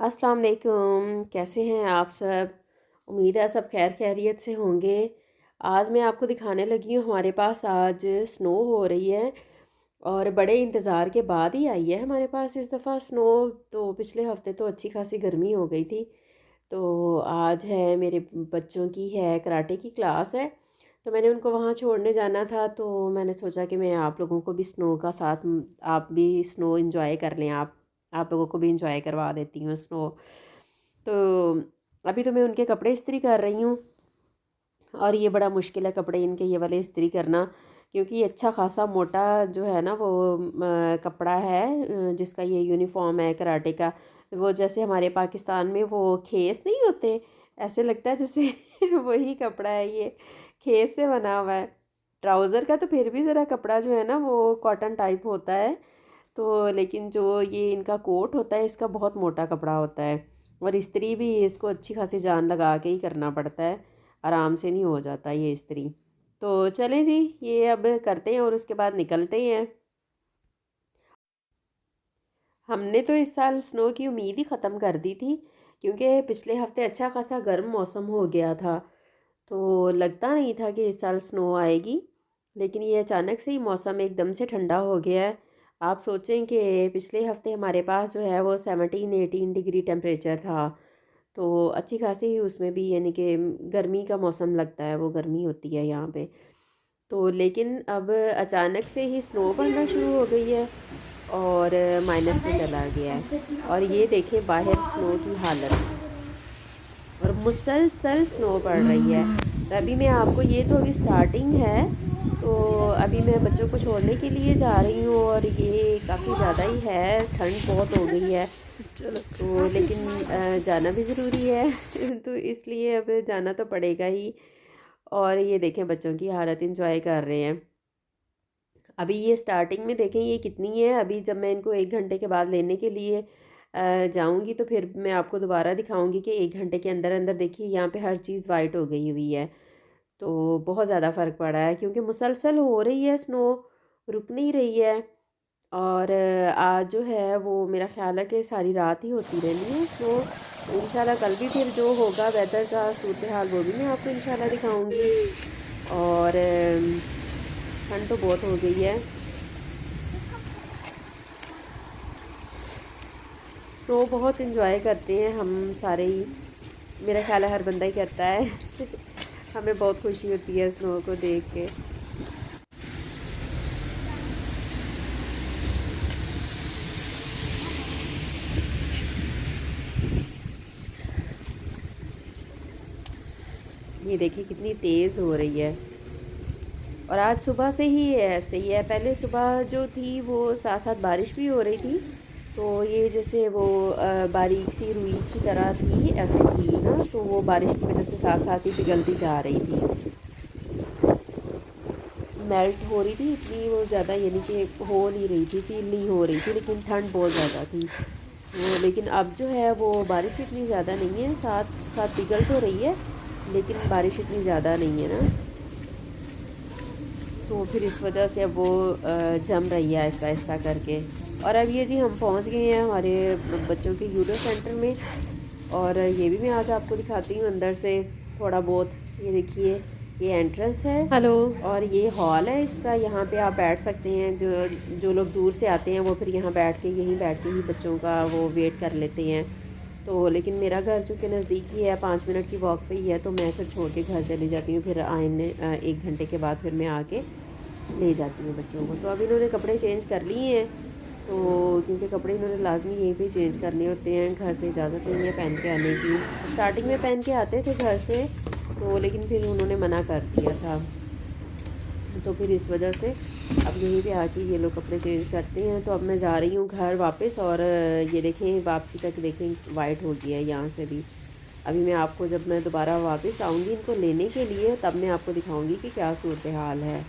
अस्सलाम वालेकुम, कैसे हैं आप सब? उम्मीद है सब खैर खैरियत से होंगे। आज मैं आपको दिखाने लगी हूँ, हमारे पास आज स्नो हो रही है और बड़े इंतज़ार के बाद ही आई है हमारे पास इस दफ़ा स्नो। तो पिछले हफ्ते तो अच्छी खासी गर्मी हो गई थी। तो आज है मेरे बच्चों की है कराटे की क्लास है, तो मैंने उनको वहाँ छोड़ने जाना था। तो मैंने सोचा कि मैं आप लोगों को भी स्नो का साथ आप भी स्नो इंजॉय कर लें। आप लोगों को भी इंजॉय करवा देती हूँ स्नो। तो अभी तो मैं उनके कपड़े इस्त्री कर रही हूँ और ये बड़ा मुश्किल है कपड़े इनके ये वाले इस्त्री करना, क्योंकि ये अच्छा खासा मोटा जो है ना वो कपड़ा है, जिसका ये यूनिफॉर्म है कराटे का। वो जैसे हमारे पाकिस्तान में वो खेस नहीं होते, ऐसे लगता है जैसे वही कपड़ा है ये, खेस से बना हुआ है। ट्राउज़र का तो फिर भी ज़रा कपड़ा जो है ना वो कॉटन टाइप होता है। तो लेकिन जो ये इनका कोट होता है इसका बहुत मोटा कपड़ा होता है और इस्त्री भी इसको अच्छी खासी जान लगा के ही करना पड़ता है, आराम से नहीं हो जाता ये इस्त्री। तो चलें जी, ये अब करते हैं और उसके बाद निकलते हैं। हमने तो इस साल स्नो की उम्मीद ही ख़त्म कर दी थी, क्योंकि पिछले हफ्ते अच्छा खासा गर्म मौसम हो गया था। तो लगता नहीं था कि इस साल स्नो आएगी, लेकिन ये अचानक से ही मौसम एकदम से ठंडा हो गया है। आप सोचें कि पिछले हफ्ते हमारे पास जो है वो 17-18 डिग्री टेम्परेचर था। तो अच्छी खासी ही उसमें भी यानी कि गर्मी का मौसम लगता है, वो गर्मी होती है यहाँ पे। तो लेकिन अब अचानक से ही स्नो पड़ना शुरू हो गई है और माइनस में चला गया है। और ये देखें बाहर स्नो की हालत, और मुसलसल स्नो पड़ रही है। तो अभी मैं आपको, ये तो अभी स्टार्टिंग है, तो अभी मैं बच्चों को छोड़ने के लिए जा रही हूँ और ये काफ़ी ज़्यादा ही है, ठंड बहुत हो गई है। चलो तो लेकिन जाना भी ज़रूरी है तो इसलिए अब जाना तो पड़ेगा ही। और ये देखें बच्चों की हालत, इंजॉय कर रहे हैं। अभी ये स्टार्टिंग में देखें ये कितनी है, अभी जब मैं इनको 1 घंटे के बाद लेने के लिए जाऊंगी तो फिर मैं आपको दोबारा दिखाऊंगी कि 1 घंटे के अंदर अंदर देखिए यहाँ पे हर चीज़ वाइट हो गई हुई है। तो बहुत ज़्यादा फ़र्क पड़ा है, क्योंकि मुसलसल हो रही है स्नो, रुक नहीं रही है। और आज जो है वो मेरा ख्याल है कि सारी रात ही होती रहनी है स्नो। तो इंशाल्लाह कल भी फिर जो होगा वेदर का सूरत हाल वो भी मैं आपको इंशाल्लाह दिखाऊंगी। और ठंड तो बहुत हो गई है। स्नो बहुत इंजॉय करते हैं हम सारे ही, मेरा ख्याल है हर बंदा ही करता है हमें बहुत खुशी होती है स्नो को देख के। ये देखिए कितनी तेज़ हो रही है और आज सुबह से ही ऐसे ही है। पहले सुबह जो थी वो साथ साथ बारिश भी हो रही थी, तो ये जैसे वो बारीक सी रुई की तरह थी, ऐसे थी ना, तो वो बारिश की वजह से साथ साथ ही पिघलती जा रही थी, मेल्ट हो रही थी इतनी वो ज़्यादा, यानी कि हो नहीं रही थी, फील नहीं हो रही थी, लेकिन ठंड बहुत ज़्यादा थी वो। लेकिन अब जो है वो बारिश इतनी ज़्यादा नहीं है, साथ साथ पिघल तो रही है लेकिन बारिश इतनी ज़्यादा नहीं है ना। तो फिर इस वजह से अब वो जम रही है आहिस्ता आहिस्ता करके। और अब ये जी हम पहुंच गए हैं हमारे बच्चों के यूडो सेंटर में, और ये भी मैं आज आपको दिखाती हूँ अंदर से थोड़ा बहुत। ये देखिए ये एंट्रेंस है, हेलो, और ये हॉल है इसका, यहाँ पे आप बैठ सकते हैं। जो जो लोग दूर से आते हैं वो फिर यहाँ बैठ के, यहीं बैठ के ही बच्चों का वो वेट कर लेते हैं। तो लेकिन मेरा घर चूँकि नज़दीक ही है, 5 मिनट की वॉक पे ही है, तो मैं फिर छोड़ के घर चली जाती हूँ। फिर आने 1 घंटे के बाद फिर मैं आके ले जाती हूँ बच्चों को। तो अब इन्होंने कपड़े चेंज कर लिए हैं, तो क्योंकि कपड़े इन्होंने लाजमी यहीं पे चेंज करने होते हैं, घर से इजाज़त नहीं है पहन के आने की। स्टार्टिंग में पहन के आते थे घर से, तो लेकिन फिर उन्होंने मना कर दिया था, तो फिर इस वजह से अब यहीं पे आके ये लोग कपड़े चेंज करते हैं। तो अब मैं जा रही हूँ घर वापस, और ये देखें वापसी तक देखें वाइट हो गया है यहाँ से भी। अभी मैं आपको, जब मैं दोबारा वापस आऊँगी इनको लेने के लिए, तब मैं आपको दिखाऊँगी कि क्या सूरत हाल है।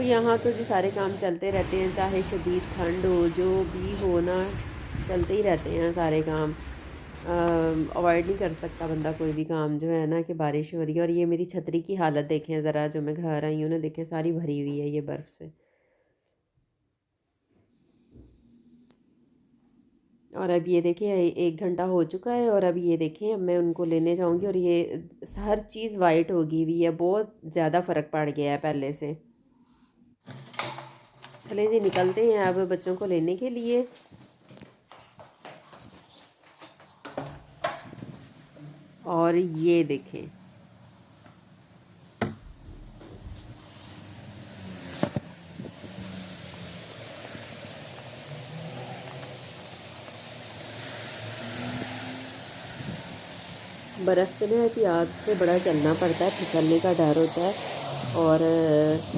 यहाँ तो जी सारे काम चलते रहते हैं, चाहे शदीद ठंड हो, जो भी हो ना, चलते ही रहते हैं सारे काम। अवॉइड नहीं कर सकता बंदा कोई भी काम, जो है ना, कि बारिश हो रही है। और ये मेरी छतरी की हालत देखें ज़रा, जो मैं घर आई हूँ ना, देखें सारी भरी हुई है ये बर्फ़ से। और अब ये देखें 1 घंटा हो चुका है, और अब ये देखें, अब मैं उनको लेने जाऊंगी और ये हर चीज़ वाइट होगी हुई है, बहुत ज़्यादा फ़र्क पड़ गया है पहले से। चले जी निकलते हैं अब बच्चों को लेने के लिए। और ये देखें, बर्फ़ पे ना एहतियात से बड़ा चलना पड़ता है, फिसलने का डर होता है। और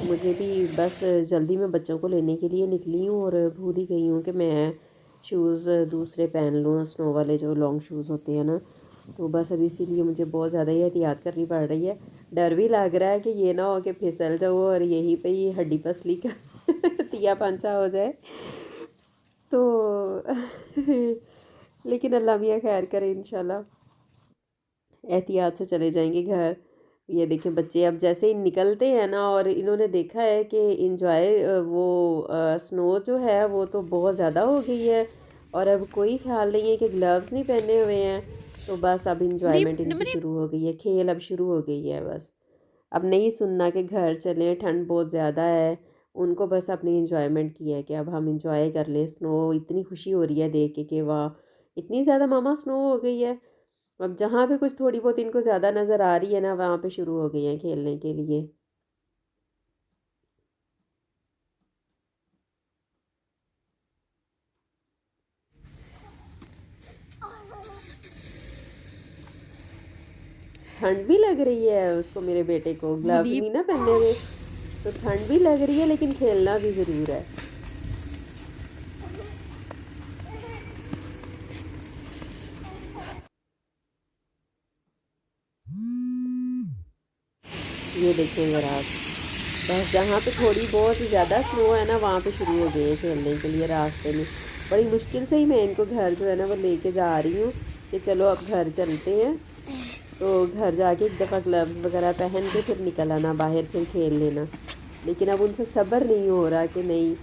मुझे भी बस जल्दी में बच्चों को लेने के लिए निकली हूँ, और भूल ही गई हूँ कि मैं शूज़ दूसरे पहन लूँ, स्नो वाले जो लॉन्ग शूज़ होते हैं ना। तो बस अभी इसीलिए मुझे बहुत ज़्यादा ही एहतियात करनी पड़ रही है। डर भी लग रहा है कि ये ना हो कि फिसल जाओ और यहीं पे ये हड्डी पसली का तिया पांचा हो जाए। तो लेकिन अल्लाह मियाँ खैर करे, इंशाल्लाह एहतियात से चले जाएंगे घर। ये देखें बच्चे अब जैसे ही निकलते हैं ना, और इन्होंने देखा है कि इंजॉय वो स्नो जो है वो तो बहुत ज़्यादा हो गई है, और अब कोई ख्याल नहीं है कि ग्लव्स नहीं पहने हुए हैं। तो बस अब इंजॉयमेंट इनकी शुरू हो गई है, खेल अब शुरू हो गई है। बस अब नहीं सुनना कि घर चलें, ठंड बहुत ज़्यादा है। उनको बस अपनी इंजॉयमेंट की है कि अब हम इंजॉय कर लें स्नो। इतनी खुशी हो रही है देख के कि वाह, इतनी ज़्यादा मामा स्नो हो गई है। अब जहाँ पे कुछ थोड़ी बहुत इनको ज़्यादा नज़र आ रही है ना, वहाँ पे शुरू हो गई हैं खेलने के लिए। ठंड भी लग रही है उसको, मेरे बेटे को ग्लव्स नहीं ना पहने हुए, तो ठंड भी लग रही है, लेकिन खेलना भी ज़रूर है। ये देखें ज़रा आप, बस जहाँ पे थोड़ी बहुत ज़्यादा स्नो है ना, वहाँ पे शुरू हो गए हैं खेलने के लिए रास्ते में। बड़ी मुश्किल से ही मैं इनको घर जो है ना वो लेके जा रही हूँ कि चलो अब घर चलते हैं। तो घर जाके एक दफ़ा ग्लव्स वगैरह पहन के फिर निकल आना बाहर, फिर खेल लेना। लेकिन अब उनसे सब्र नहीं हो रहा कि नहीं,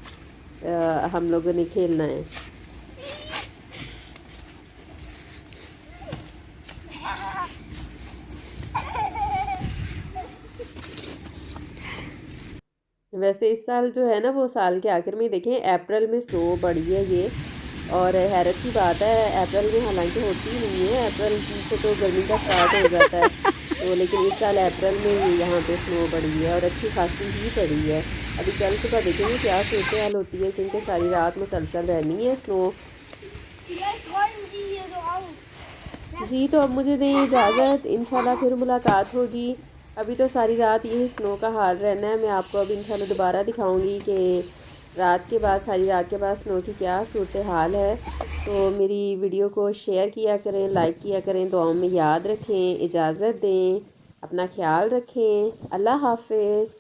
हम लोगों ने खेलना है। वैसे इस साल जो है ना वो साल के आखिर में ही देखें, अप्रैल में स्नो पड़ी है ये। और हैरत की बात है, अप्रैल में हालांकि होती ही नहीं है, अप्रैल से तो गर्मी का स्टार्ट हो जाता है। तो लेकिन इस साल अप्रैल में ही यहाँ पे स्नो पड़ी है, और अच्छी खासी ही पड़ी है। अभी कल सुबह देखेंगे क्या सूरत हाल होती है, क्योंकि सारी रात मुसलसल रहनी है स्नो। जी तो अब मुझे दें इजाज़त, इंशाल्लाह फिर मुलाकात होगी। अभी तो सारी रात यही स्नो का हाल रहना है। मैं आपको अब इंशाल्लाह दोबारा दिखाऊंगी कि रात के बाद, सारी रात के बाद स्नो की क्या सूरत हाल है। तो मेरी वीडियो को शेयर किया करें, लाइक किया करें, दुआओं में याद रखें। इजाज़त दें, अपना ख्याल रखें। अल्लाह हाफिज़।